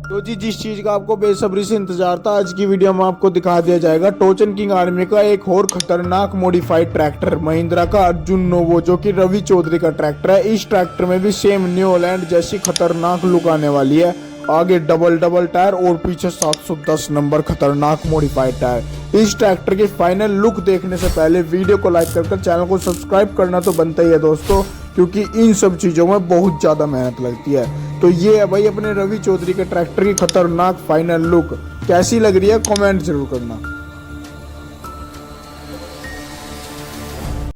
तो जी जिस चीज का आपको बेसब्री से इंतजार था, आज की वीडियो में आपको दिखा दिया जाएगा टोचन किंग आर्मी का एक और खतरनाक मॉडिफाइड ट्रैक्टर महिंद्रा का अर्जुन नोवो, जो कि रवि चौधरी का ट्रैक्टर है। इस ट्रैक्टर में भी सेम न्यू हॉलैंड जैसी खतरनाक लुक आने वाली है। आगे डबल डबल टायर और पीछे 710 नंबर खतरनाक मॉडिफाइड टायर। इस ट्रैक्टर की फाइनल लुक देखने से पहले वीडियो को लाइक कर चैनल को सब्सक्राइब करना तो बनता ही है दोस्तों, क्योंकि इन सब चीज़ों में बहुत ज़्यादा मेहनत लगती है। तो ये है भाई अपने रवि चौधरी के ट्रैक्टर की खतरनाक फाइनल लुक। कैसी लग रही है कमेंट जरूर करना।